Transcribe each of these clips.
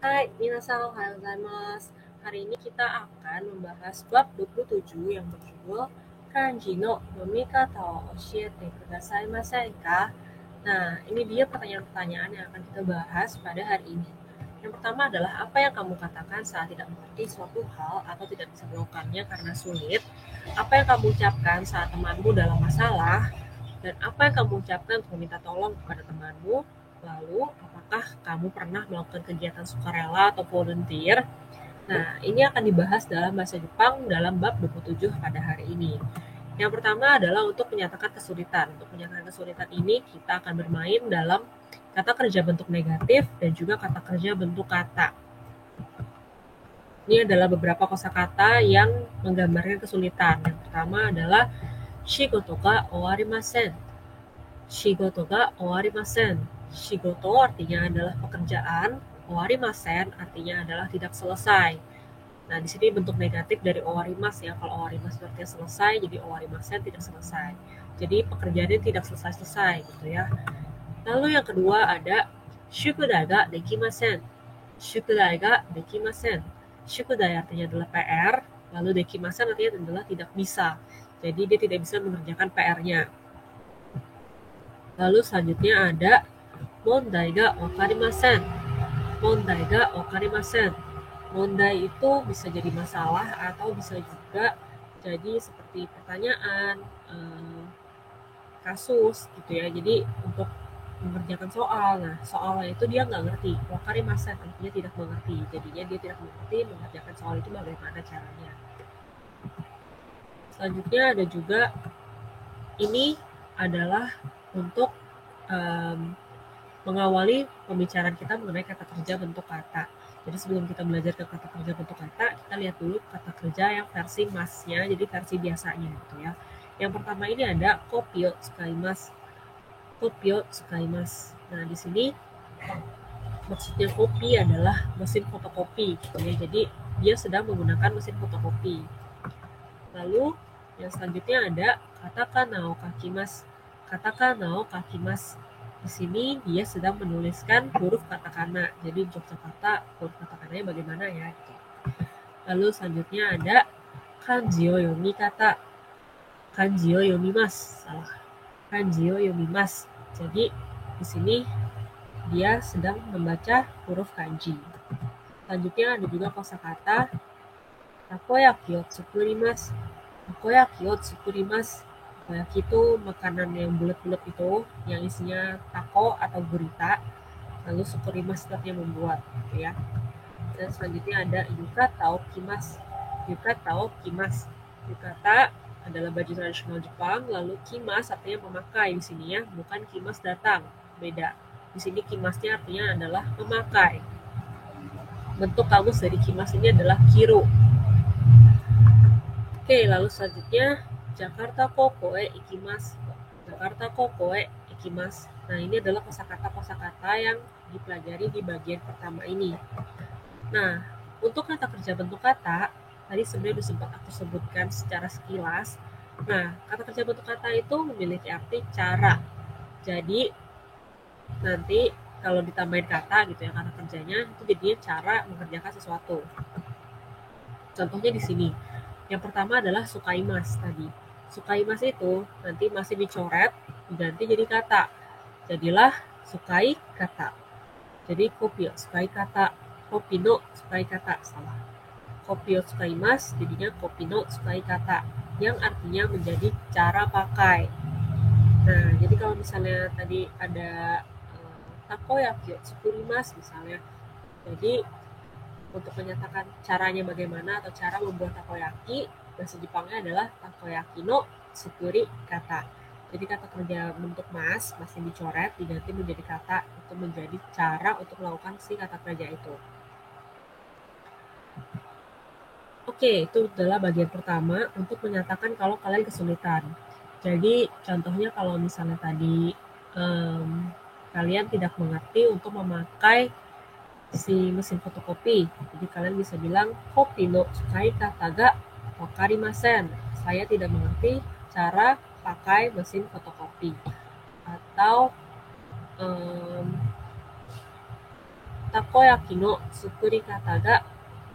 Hai, minasan ohayou gozaimasu. Hari ini kita akan membahas bab 27 yang berjudul Kanji no nomikata wo oshiete kudasaimasen ka? Nah, ini dia pertanyaan-pertanyaan yang akan kita bahas pada hari ini. Yang pertama adalah apa yang kamu katakan saat tidak mengerti suatu hal atau tidak bisa melakukannya karena sulit? Apa yang kamu ucapkan saat temanmu dalam masalah? Dan apa yang kamu ucapkan untuk meminta tolong kepada temanmu? Lalu, apakah kamu pernah melakukan kegiatan sukarela atau volunteer? Nah, ini akan dibahas dalam bahasa Jepang dalam bab 27 pada hari ini. Yang pertama adalah untuk menyatakan kesulitan. Untuk menyatakan kesulitan ini, kita akan bermain dalam kata kerja bentuk negatif dan juga kata kerja bentuk kata. Ini adalah beberapa kosakata yang menggambarkan kesulitan. Yang pertama adalah shigoto ga owarimasen. Shigoto ga owarimasen. Shigoto artinya adalah pekerjaan, owarimasen artinya adalah tidak selesai. Nah, di sini bentuk negatif dari owarimas ya. Kalau owarimas artinya selesai, jadi owarimasen tidak selesai. Jadi pekerjaannya tidak selesai-selesai gitu ya. Lalu yang kedua ada shukudai ga dekimasen. Shukudai ga dekimasen. Shukudai artinya adalah PR, lalu dekimasen artinya adalah tidak bisa. Jadi dia tidak bisa mengerjakan PR-nya. Lalu selanjutnya ada mondai ga wakarimasen. Mondai ga wakarimasen. Mondai itu bisa jadi masalah atau bisa juga jadi seperti pertanyaan, kasus gitu ya. Jadi untuk mengerjakan soal, nah soalnya itu dia nggak ngerti. Wakarimasen artinya tidak mengerti. Jadinya dia tidak mengerti mengerjakan soal itu bagaimana caranya. Selanjutnya ada juga ini adalah untuk mengawali pembicaraan kita mengenai kata kerja bentuk kata. Jadi sebelum kita belajar ke kata kerja bentuk kata, kita lihat dulu kata kerja yang versi masnya, jadi versi biasanya gitu ya. Yang pertama ini ada kopio tsukaimasu. Kopio tsukaimasu. Nah, di sini maksudnya kopi adalah mesin fotokopi gitu ya. Jadi dia sedang menggunakan mesin fotokopi. Lalu yang selanjutnya ada katakana o kakimasu. Katakana o kakimasu. Di sini dia sedang menuliskan huruf katakana. Jadi untuk Jakarta huruf katakananya bagaimana ya? Gitu. Lalu selanjutnya ada kanji o yomikata. Kanji o yomimasu. Salah. Kanji o yomimasu. Jadi di sini dia sedang membaca huruf kanji. Selanjutnya ada juga kosakata takoyaki o tsukurimasu. Takoyaki o tsukurimasu. Takoyaki itu makanan yang bulat-bulat itu, yang isinya tako atau gurita. Lalu tsukurimasu artinya membuat, gitu ya. Dan selanjutnya ada yukata o kimasu. Yukata o kimasu. Yukata adalah baju tradisional Jepang, lalu kimas artinya memakai di sini ya, bukan kimas datang, beda. Di sini kimasnya artinya adalah memakai. Bentuk kamus dari kimas ini adalah kiru. Oke, lalu selanjutnya Jakarta kokoe ikimasu. Jakarta kokoe ikimasu. Nah, ini adalah kosakata-kosakata yang dipelajari di bagian pertama ini. Nah, untuk kata kerja bentuk kata, tadi sebenarnya sudah sempat aku sebutkan secara sekilas. Nah, kata kerja bentuk kata itu memiliki arti cara. Jadi, nanti kalau ditambahin kata gitu ya, kata kerjanya itu jadinya cara mengerjakan sesuatu. Contohnya di sini. Yang pertama adalah sukaimas tadi. Sukaimas itu nanti masih dicoret, diganti jadi kata. Jadilah sukai kata. Jadi kopio sukai kata, kopino sukai kata, salah. Kopio sukaimas jadinya kopino sukai kata, yang artinya menjadi cara pakai. Nah, jadi kalau misalnya tadi ada takoyaki tsukurimasu misalnya. Jadi untuk menyatakan caranya bagaimana atau cara membuat takoyaki, bahasa Jepangnya adalah takoyaki no tsukuri kata. Jadi kata kerja bentuk mas masih dicoret, diganti menjadi kata, itu menjadi cara untuk melakukan si kata kerja itu. Oke, itu adalah bagian pertama untuk menyatakan kalau kalian kesulitan. Jadi contohnya kalau misalnya tadi kalian tidak mengerti untuk memakai si mesin fotokopi. Jadi kalian bisa bilang kopi no sukai kata ga wakarimasen. Saya tidak mengerti cara pakai mesin fotokopi. Atau takoyaki no tsukurikata ga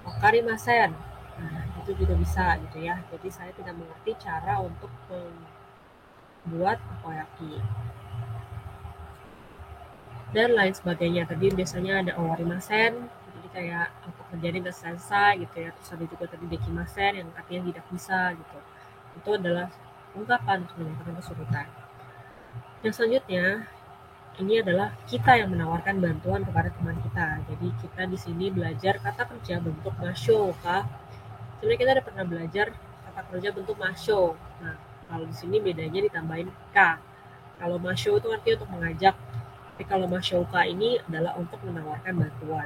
wakarimasen. Nah, itu juga bisa gitu ya. Jadi saya tidak mengerti cara untuk membuat takoyaki dan lain sebagainya. Tadi biasanya ada owarimasen, jadi kayak pekerjaan udah selesai gitu ya. Terus ada juga tadi dekimasen yang artinya tidak bisa gitu. Itu adalah ungkapan untuk menyatakan kesulitan. Yang selanjutnya ini adalah kita yang menawarkan bantuan kepada teman kita. Jadi kita di sini belajar kata kerja bentuk masho kah. Sebenarnya kita udah pernah belajar kata kerja bentuk masho. Nah, kalau di sini bedanya ditambahin ka. Kalau masho itu artinya untuk mengajak, tapi kalau mashoka ini adalah untuk menawarkan bantuan.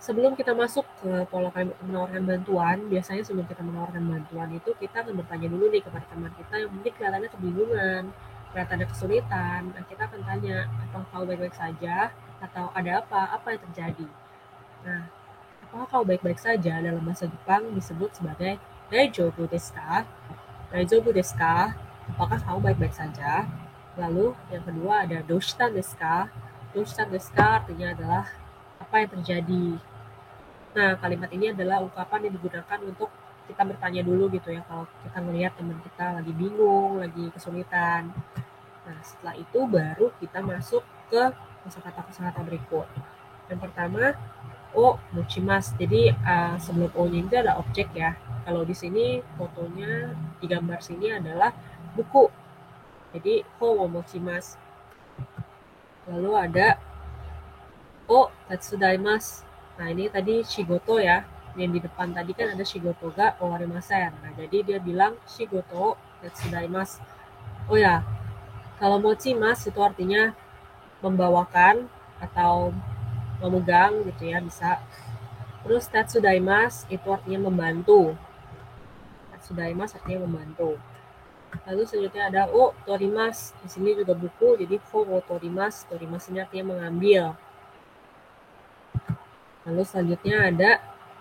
Sebelum kita masuk ke pola menawarkan bantuan, biasanya sebelum kita menawarkan bantuan itu kita akan bertanya dulu nih kepada teman kita yang mungkin kelihatannya kebingungan, kelihatannya kesulitan. Nah, kita akan tanya, apakah kau baik-baik saja? Atau ada apa yang terjadi? Nah, apakah kau baik-baik saja dalam bahasa Jepang disebut sebagai daijoubu desu ka? Daijoubu desu ka? Apakah kamu baik-baik saja? Lalu yang kedua ada doshita desu ka? Doshita desu ka artinya adalah apa yang terjadi. Nah, kalimat ini adalah ungkapan yang digunakan untuk kita bertanya dulu gitu ya, kalau kita melihat teman kita lagi bingung, lagi kesulitan. Nah, setelah itu baru kita masuk ke kosakata-kosakata berikut. Yang pertama, o mochimasu. Jadi sebelum o-nya itu ada objek ya. Kalau di sini fotonya di gambar sini adalah buku. Jadi ho wo mochimasu. Lalu ada o tatsudaimasu. Nah, ini tadi shigoto ya. Yang di depan tadi kan ada shigoto ga owarimasen. Nah, jadi dia bilang shigoto tatsudaimasu. Oh ya, kalau mochimasu itu artinya membawakan atau memegang gitu ya, bisa. Terus tatsudaimasu itu artinya membantu. Tatsudaimasu artinya membantu. Lalu selanjutnya ada o torimasu. Di sini juga buku, jadi fo wo torimasu. Torimasu ini artinya mengambil. Lalu selanjutnya ada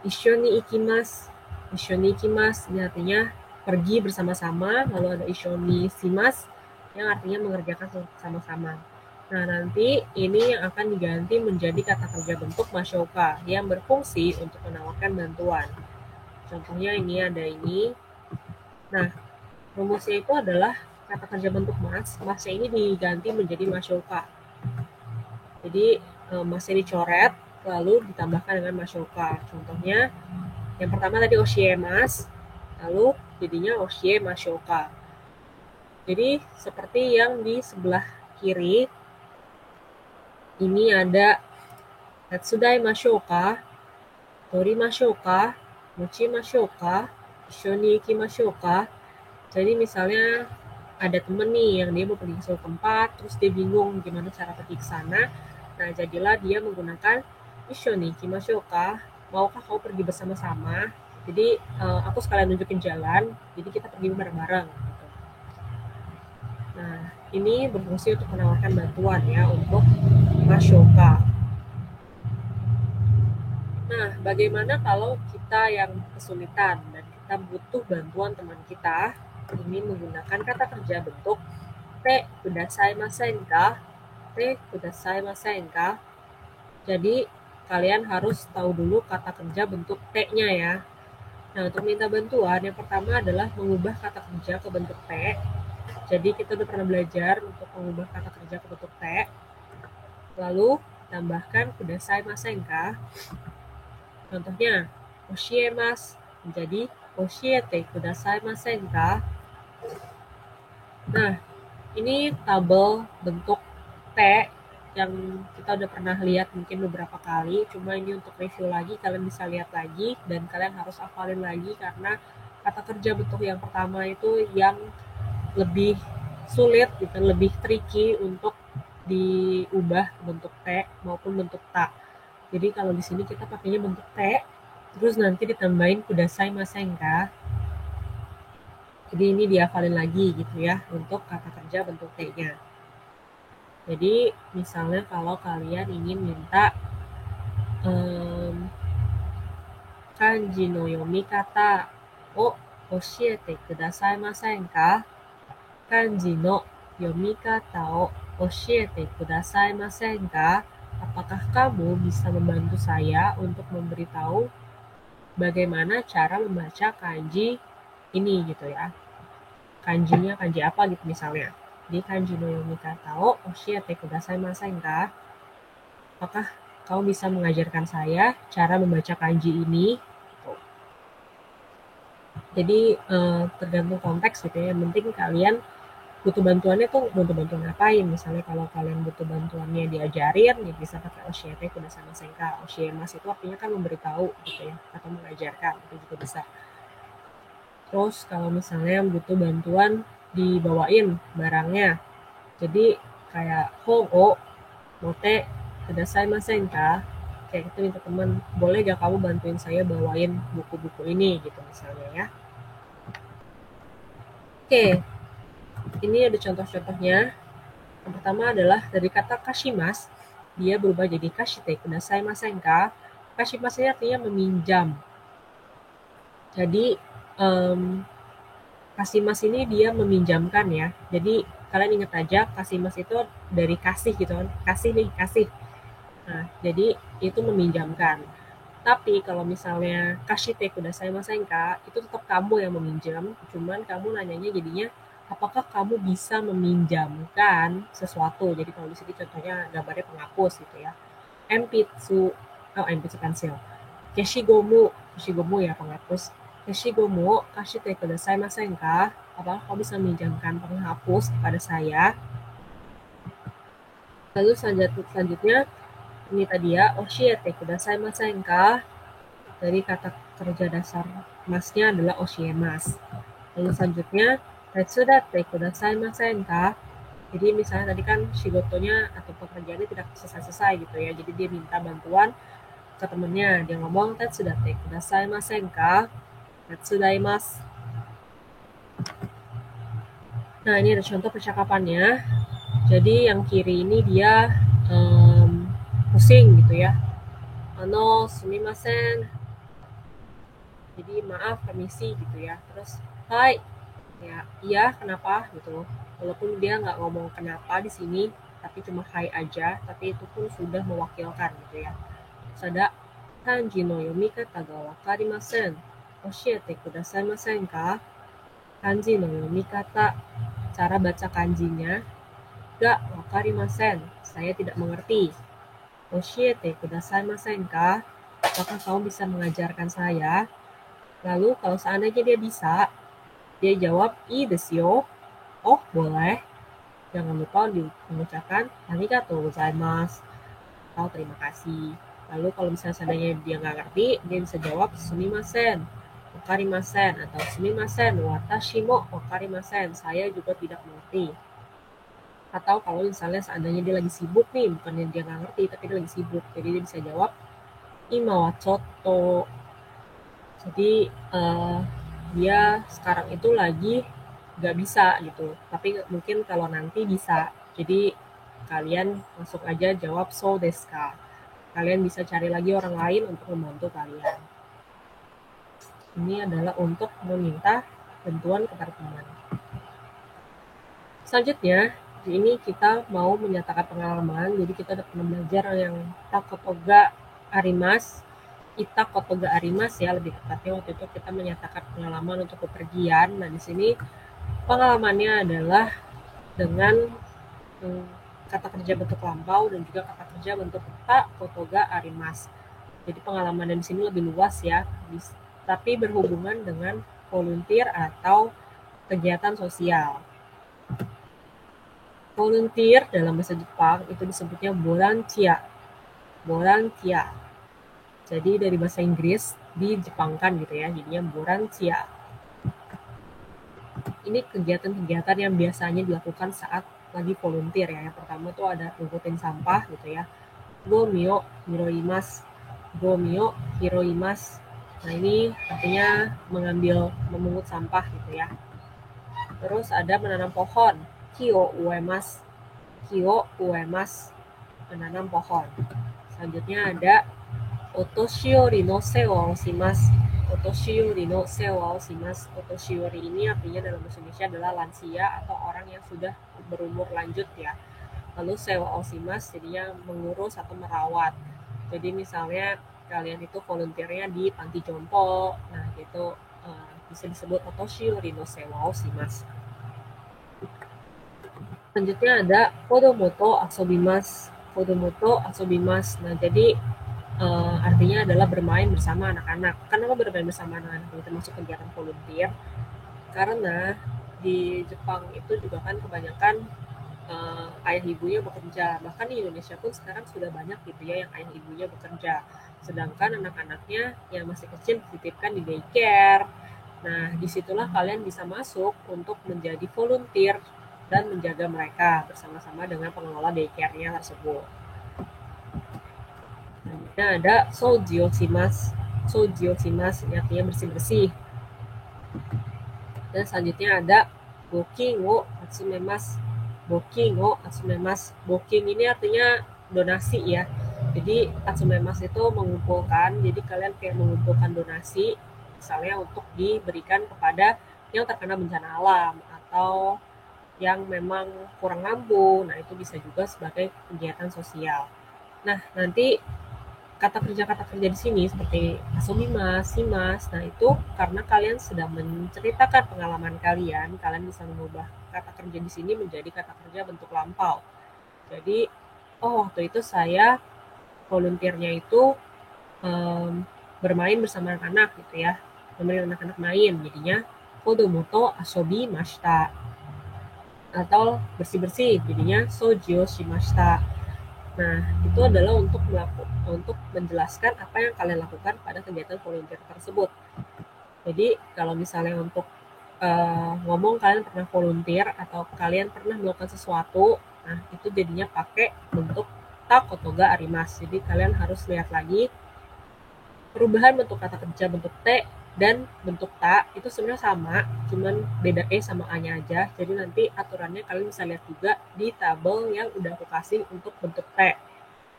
ishoni ikimasu. Ishoni ikimasu ini artinya pergi bersama-sama. Lalu ada ishoni shimasu yang artinya mengerjakan sama-sama. Nah, nanti ini yang akan diganti menjadi kata kerja bentuk mashoka yang berfungsi untuk menawarkan bantuan. Contohnya ini ada ini. Nah, rumusnya itu adalah kata kerja bentuk masnya ini diganti menjadi mashoka. Jadi masnya dicoret lalu ditambahkan dengan mashoka. Contohnya yang pertama tadi oshiemas, lalu jadinya oshie mashoka. Jadi seperti yang di sebelah kiri ini ada tatsudai mashoka, tori mashoka, mochi mashoka, ishoni ikimashouka. Jadi misalnya ada temen nih yang dia mau pergi ke suatu tempat, terus dia bingung gimana cara pergi ke sana. Nah, jadilah dia menggunakan ishoni ikimashouka. Maukah kau pergi bersama-sama? Jadi aku sekalian nunjukin jalan, jadi kita pergi bareng-bareng. Gitu. Nah, ini berfungsi untuk menawarkan bantuan ya untuk mashoka. Nah, bagaimana kalau kita yang kesulitan dan kita butuh bantuan teman kita? Ini menggunakan kata kerja bentuk te kudasaimasen ka? Te kudasaimasen ka? Jadi kalian harus tahu dulu kata kerja bentuk te-nya ya. Nah, untuk minta bantuan yang pertama adalah mengubah kata kerja ke bentuk te. Jadi kita udah pernah belajar untuk mengubah kata kerja ke bentuk te. Lalu tambahkan kudasaimasen ka? Contohnya, oshiemas menjadi oshiete kudasaimasen ka? Nah, ini tabel bentuk T yang kita udah pernah lihat mungkin beberapa kali, cuma ini untuk review lagi, kalian bisa lihat lagi dan kalian harus hafalin lagi karena kata kerja bentuk yang pertama itu yang lebih sulit gitu, lebih tricky untuk diubah bentuk T maupun bentuk ta. Jadi kalau di sini kita pakainya bentuk T, terus nanti ditambahin kudasaimasen ka. Jadi ini dihafalin lagi gitu ya untuk kata kerja bentuk T-nya. Jadi misalnya kalau kalian ingin minta kanji no yomikata o oshiete kudasaimasen ka? Kanji no yomikata o oshiete kudasaimasen ka? apakah kamu bisa membantu saya untuk memberitahu bagaimana cara membaca kanji ini gitu ya. Kanjinya kanji apa gitu misalnya. Di kanji no yomikata o oshiete kudasaimasen ka? Apakah kamu bisa mengajarkan saya cara membaca kanji ini? Gitu. Jadi tergantung konteks gitu ya. Yang penting kalian butuh bantuannya tuh butuh bantuan ngapain. Misalnya kalau kalian butuh bantuannya diajarin, ya bisa pakai oshiete kudasaimasen ka. Oshiemasu itu artinya kan memberitahu gitu ya, atau mengajarkan, itu juga bisa. Terus kalau misalnya butuh bantuan dibawain barangnya, jadi kayak hongo mote kudasaimasen ka, kayak gitu minta teman, boleh gak kamu bantuin saya bawain buku-buku ini gitu misalnya ya. Oke, ini ada contoh-contohnya. Yang pertama adalah dari kata kashimas, dia berubah jadi kashite kudasaimasen ka. Kashimas ini artinya meminjam. Jadi Kasimas ini dia meminjamkan ya. Jadi kalian ingat aja kasimas itu dari kasih gitu kan. Kasih nih, kasih. Nah, jadi itu meminjamkan. Tapi kalau misalnya kashite kudasaimasen ka, itu tetap kamu yang meminjam, cuman kamu nanyanya jadinya apakah kamu bisa meminjamkan sesuatu. Jadi kalau di sini contohnya gambarnya penghapus gitu ya. Enpitsu pensil. Keshigomu ya penghapus. Keshigomu kashite kudasaimasen ka? Apakah kamu bisa meminjamkan penghapus kepada saya? Lalu selanjutnya ini tadi ya, oshiete kudasaimasen ka? Dari kata kerja dasar masnya adalah oshiemas. Lalu selanjutnya tetsudatte kudasaimasen ka? Jadi misalnya tadi kan shigotonya atau pekerjaannya tidak selesai-selesai gitu ya. Jadi dia minta bantuan ke temennya. Dia ngomong tetsudatte kudasaimasen ka? Tetsudaimasu. Nah, ini ada contoh percakapannya. Jadi yang kiri ini dia pusing gitu ya. Sumimasen. Jadi maaf, permisi gitu ya. Terus, hai, ya, iya kenapa gitu. Walaupun dia nggak ngomong kenapa di sini, tapi cuma hai aja, tapi itu pun sudah mewakilkan gitu ya. Terus ada kanji no yomikata ga wakarimasen. Oshiete kudasaimasen ka? Kanji no yomikata, cara baca kanjinya. Ga wakarimasen, saya tidak mengerti. Oshiete kudasaimasen ka? Apakah kamu bisa mengajarkan saya? Lalu kalau seandainya dia bisa, dia jawab i desu yo. Oh, boleh. Jangan lupa mengucapkan arigatou gozaimasu. Atau terima kasih. Lalu kalau misalnya seandainya dia nggak ngerti, dia bisa jawab sumimasen, wakarimasen, atau sumimasen, watashi mo wakarimasen, saya juga tidak mengerti. Atau kalau misalnya seandainya dia lagi sibuk nih, bukannya dia nggak ngerti, tapi dia lagi sibuk, jadi dia bisa jawab ima wa chotto. Jadi dia sekarang itu lagi nggak bisa gitu, tapi mungkin kalau nanti bisa. Jadi kalian langsung aja jawab so desu ka. Kalian bisa cari lagi orang lain untuk membantu kalian. Ini adalah untuk meminta bantuan kepada teman. Selanjutnya, ini kita mau menyatakan pengalaman. Jadi kita udah pernah belajar yang takotoga arimas. Itakotoga arimas ya, lebih tepatnya waktu itu kita menyatakan pengalaman untuk bepergian. Nah, di sini pengalamannya adalah dengan kata kerja bentuk lampau dan juga kata kerja bentuk takotoga arimas. Jadi pengalaman di sini lebih luas ya, tapi berhubungan dengan volunteer atau kegiatan sosial. Volunteer dalam bahasa Jepang itu disebutnya borantia. Borantia. Jadi dari bahasa Inggris dijepangkan gitu ya, jadinya borantia. Ini kegiatan-kegiatan yang biasanya dilakukan saat lagi volunteer ya. Yang pertama tuh ada ngangkutin sampah gitu ya. Gomio hiroimasu. Gomio hiroimasu. Nah, ini artinya memungut sampah gitu ya. Terus ada menanam pohon. Kyo uemas. Kyo uemas. Menanam pohon. Selanjutnya ada otoshiori no sewa o shimasu. Otoshiori no sewa o shimasu. Otoshiori ini artinya dalam bahasa Indonesia adalah lansia atau orang yang sudah berumur lanjut ya. Lalu sewa osimas jadinya mengurus atau merawat. Jadi misalnya kalian itu volunteernya di panti jompo, nah gitu bisa disebut otoshi rino sewa osimas. Selanjutnya ada kodomoto asobimas. Kodomoto asobimas. Nah, jadi artinya adalah bermain bersama anak-anak. Kenapa bermain bersama anak-anak? Ini termasuk kegiatan volunteer. Karena di Jepang itu juga kan kebanyakan ayah ibunya bekerja. Bahkan di Indonesia pun sekarang sudah banyak gitu ya yang ayah ibunya bekerja. Sedangkan anak-anaknya yang masih kecil dititipkan di daycare. Nah, disitulah kalian bisa masuk untuk menjadi volunteer dan menjaga mereka bersama-sama dengan pengelola daycare-nya tersebut. Nah, ada sojioshimas. Sojioshimas ini artinya bersih-bersih. Dan selanjutnya ada boking wo atsumemas. Boking wo atsumemas. Boking ini artinya donasi ya. Jadi atsumemas itu mengumpulkan, jadi kalian kayak mengumpulkan donasi misalnya untuk diberikan kepada yang terkena bencana alam atau yang memang kurang mampu. Nah, itu bisa juga sebagai kegiatan sosial. Nah, nanti kata kerja di sini seperti asumimas, simas. Nah, itu karena kalian sedang menceritakan pengalaman kalian, kalian bisa mengubah kata kerja di sini menjadi kata kerja bentuk lampau. Jadi, oh waktu itu saya volunteernya itu bermain bersama anak-anak gitu ya, nemenin anak-anak main. Jadinya kodomoto asobi mashita atau bersih-bersih, jadinya sojo shimashita. Nah, itu adalah untuk menjelaskan apa yang kalian lakukan pada kegiatan volunteer tersebut. Jadi, kalau misalnya untuk ngomong kalian pernah volunteer atau kalian pernah melakukan sesuatu, nah itu jadinya pakai bentuk ta kotoga arimas. Jadi kalian harus lihat lagi perubahan bentuk kata kerja bentuk T dan bentuk ta itu sebenarnya sama, cuman beda E sama A-nya aja. Jadi nanti aturannya kalian bisa lihat juga di tabel yang udah aku kasih untuk bentuk T.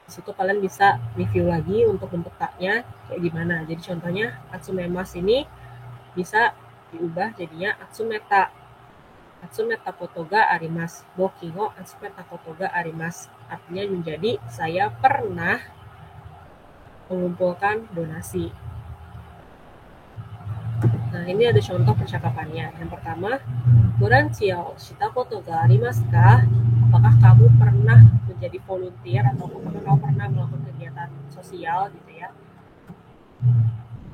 Di situ kalian bisa review lagi untuk bentuk taknya kayak gimana. Jadi contohnya atsumemas ini bisa diubah jadinya atsumeta. Atsumeta kotoga arimas. Bokingo atsumeta kotoga arimas. Artinya menjadi saya pernah mengumpulkan donasi. Nah, ini ada contoh percakapannya. Yang pertama, boranchiya shita koto ga arimasu ka? Apakah kamu pernah menjadi volunteer atau apakah kamu pernah melakukan kegiatan sosial gitu ya?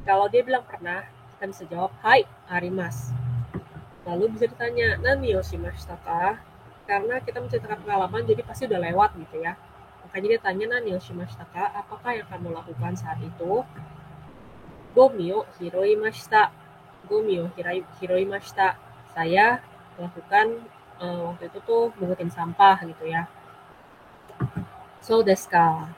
Kalau dia bilang pernah, kita bisa jawab hai arimas. Lalu bisa ditanya nani o shimashita ka? Karena kita menceritakan pengalaman jadi pasti udah lewat gitu ya. Makanya dia tanya nani o shimashita ka? Apakah yang kamu lakukan saat itu? Gomi o hiroimashita. Gomi o hiroimashita. Saya melakukan waktu itu tuh mengutin sampah gitu ya. So desu ka?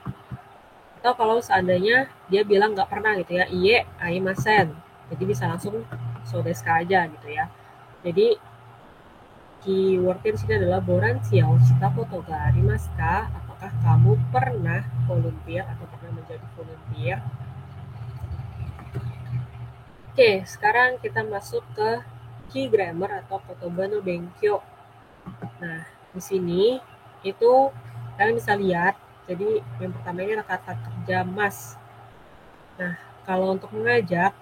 Atau kalau seandainya dia bilang nggak pernah gitu ya, iye aimasen. Jadi bisa langsung so desu ka aja gitu ya. Jadi keywordnya di sini adalah boranchiya o shita koto ga arimasu ka? Apakah kamu pernah volunteer atau pernah menjadi volunteer? Oke, sekarang kita masuk ke key grammar atau kotoba no benkyo. Nah, di sini itu kalian bisa lihat. Jadi yang pertama ini adalah kata kerja mas. Nah, kalau untuk mengajak,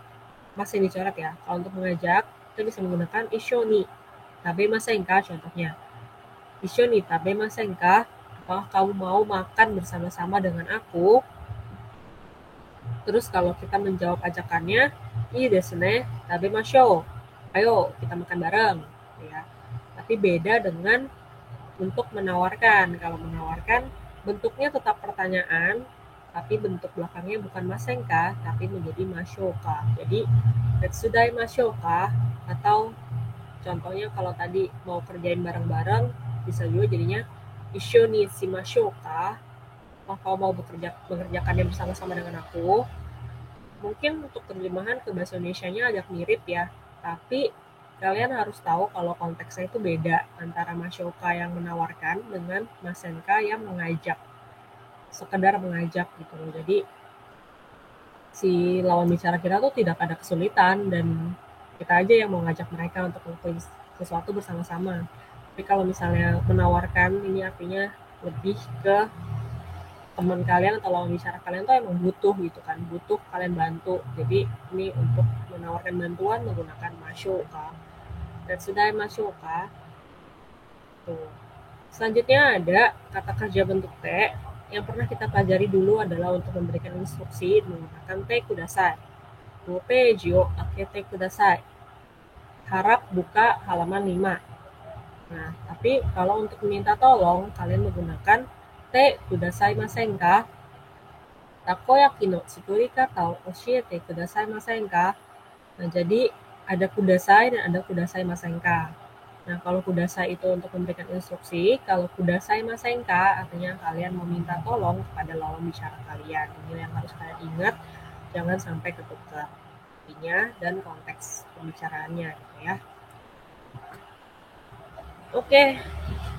mas yang dicoret ya. Kalau untuk mengajak, kita bisa menggunakan ishoni tabemasen ka contohnya. Ishoni tabemasen ka? Apakah kamu mau makan bersama-sama dengan aku? Terus kalau kita menjawab ajakannya, ii desu ne, tabemashou. Ayo, kita makan bareng. Ya. Tapi beda dengan untuk menawarkan. Kalau menawarkan, bentuknya tetap pertanyaan, tapi bentuk belakangnya bukan masenka, tapi menjadi mashoka. Jadi, tetsudai mashoka, atau contohnya kalau tadi mau kerjain bareng-bareng, bisa juga jadinya isho ni shimashouka. Kalau mau mengerjakannya bersama-sama dengan aku. Mungkin untuk terjemahan ke bahasa Indonesianya agak mirip ya, tapi kalian harus tahu kalau konteksnya itu beda antara Masyoka yang menawarkan dengan Masenka yang mengajak, sekedar mengajak gitu loh. Jadi si lawan bicara kita tuh tidak ada kesulitan dan kita aja yang mau ngajak mereka untuk melakukan sesuatu bersama-sama. Tapi kalau misalnya menawarkan, ini artinya lebih ke teman kalian atau lawan bicara kalian tuh emang butuh gitu kan, butuh kalian bantu. Jadi ini untuk menawarkan bantuan menggunakan mashoka. Dan sudah mashoka tuh. Selanjutnya ada kata kerja bentuk T. Yang pernah kita pelajari dulu adalah untuk memberikan instruksi menggunakan te kudasai. Peji o akete kudasai. Harap buka halaman 5. Nah, tapi kalau untuk meminta tolong, kalian menggunakan te kudasai masen ka? Takoyaki no tsukuri kata o oshiete kudasai masen ka? Nah, jadi ada kudasai dan ada kudasai masen ka. Nah, kalau kudasai itu untuk memberikan instruksi, kalau kudasai masenka artinya kalian meminta tolong kepada lawan bicara kalian. Ini yang harus kalian ingat, jangan sampai ketukar artinya dan konteks pembicaraannya gitu ya. Oke,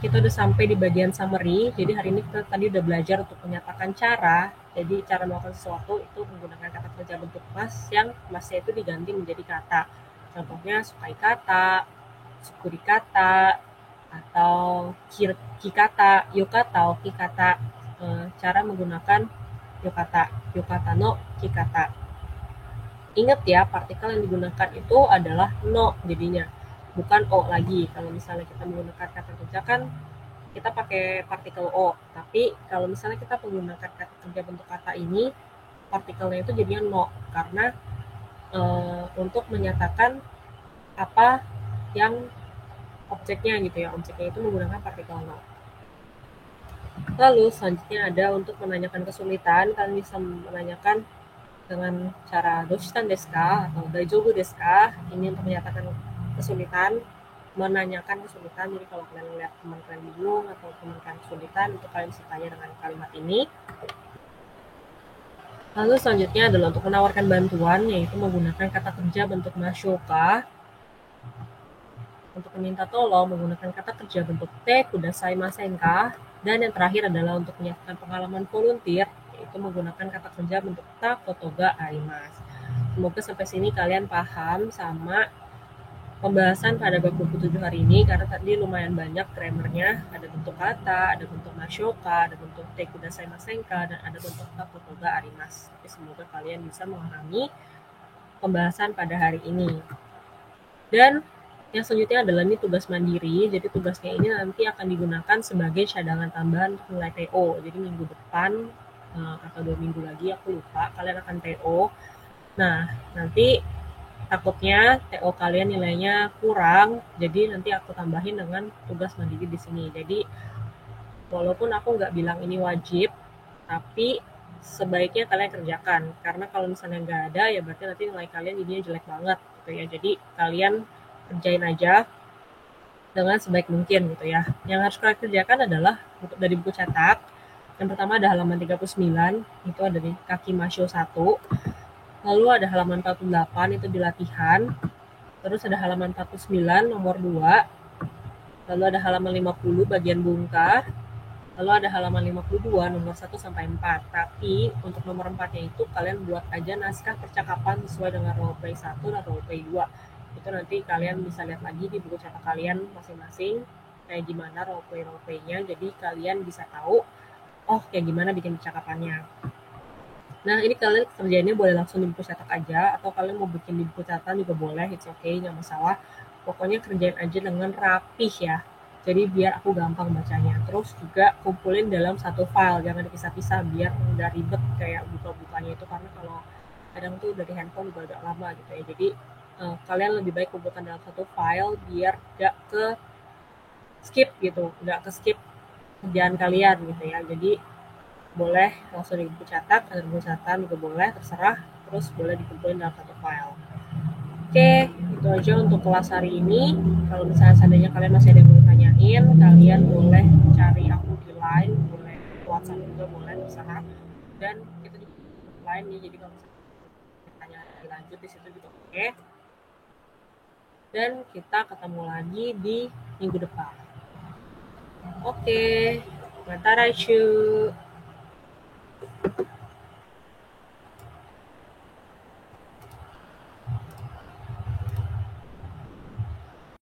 kita udah sampai di bagian summary. Jadi hari ini kita tadi udah belajar untuk menyatakan cara. Jadi cara melakukan sesuatu itu menggunakan kata kerja bentuk mas yang masnya itu diganti menjadi kata. Contohnya sukai kata, sukuri kata, atau kikata, yokata, kikata. Cara menggunakan yokata no kikata. Ingat ya, partikel yang digunakan itu adalah no jadinya, bukan o lagi. Kalau misalnya kita menggunakan kata kerja kan kita pakai partikel o, tapi kalau misalnya kita menggunakan kata kerja bentuk kata ini, partikelnya itu jadinya no, karena untuk menyatakan apa yang objeknya gitu ya, objeknya itu menggunakan partikel no. Lalu selanjutnya ada untuk menanyakan kesulitan, kalian bisa menanyakan dengan cara doshitan desu ka atau daijoubu desu ka. Ini untuk menyatakan kesulitan, menanyakan kesulitan. Jadi kalau kalian melihat teman kalian bingung atau teman kalian kesulitan, itu kalian bisa tanya dengan kalimat ini. Lalu selanjutnya adalah untuk menawarkan bantuan, yaitu menggunakan kata kerja bentuk mashoka. Untuk meminta tolong menggunakan kata kerja bentuk te kudasai masen ka. Dan yang terakhir adalah untuk menyatakan pengalaman volunteer, yaitu menggunakan kata kerja bentuk ta kotoga arimasu. Semoga sampai sini kalian paham sama pembahasan pada bab 27 hari ini, karena tadi lumayan banyak grammarnya. Ada bentuk kata, ada bentuk mashoka, ada bentuk te kudasai masen ka, dan ada bentuk ta kotoga arimasu. Tapi semoga kalian bisa memahami pembahasan pada hari ini. Dan yang selanjutnya adalah ini tugas mandiri. Jadi tugasnya ini nanti akan digunakan sebagai cadangan tambahan untuk nilai TO. Jadi minggu depan atau 2 minggu lagi, aku lupa, kalian akan TO. Nah, nanti takutnya TO kalian nilainya kurang, jadi nanti aku tambahin dengan tugas mandiri di sini. Jadi walaupun aku nggak bilang ini wajib, tapi sebaiknya kalian kerjakan. Karena kalau misalnya nggak ada, ya berarti nanti nilai kalian jadinya jelek banget gitu ya. Jadi kalian kerjain aja dengan sebaik mungkin gitu ya. Yang harus kalian kerjakan adalah untuk dari buku cetak. Yang pertama ada halaman 39, itu ada di kaki masyo 1. Lalu ada halaman 48, itu di latihan. Terus ada halaman 49, nomor 2. Lalu ada halaman 50, bagian bungkar. Lalu ada halaman 52, nomor 1 sampai 4. Tapi untuk nomor 4-nya itu kalian buat aja naskah percakapan sesuai dengan roleplay 1 dan roleplay 2. Itu nanti kalian bisa lihat lagi di buku cetak kalian masing-masing kayak gimana roleplaynya. Jadi kalian bisa tahu, oh kayak gimana bikin percakapannya. Nah, ini kalian kerjainnya boleh langsung di buku cetak aja, atau kalian mau bikin di buku catatan juga boleh, it's okay, nggak masalah. Pokoknya kerjain aja dengan rapih ya. Jadi biar aku gampang bacanya. Terus juga kumpulin dalam satu file, jangan dipisah-pisah biar nggak ribet kayak buka-bukanya itu, karena kalau kadang tuh dari handphone juga agak lama gitu ya. Jadi kalian lebih baik kumpulkan dalam satu file biar nggak ke skip gitu, nggak ke skip kerjaan kalian gitu ya. Jadi boleh langsung di buku cetak, ada buku catatan juga boleh, terserah. Terus boleh dikumpulin dalam satu file. Oke, itu aja untuk kelas hari ini. Kalau misalnya seandainya kalian masih ada yang mau tanyain, kalian boleh cari aku di line, boleh WhatsApp juga boleh, terserah. Dan kita juga line ya, jadi kalau misalnya tanya lebih lanjut di situ juga oke. Dan kita ketemu lagi di minggu depan. Oke, mata raichu.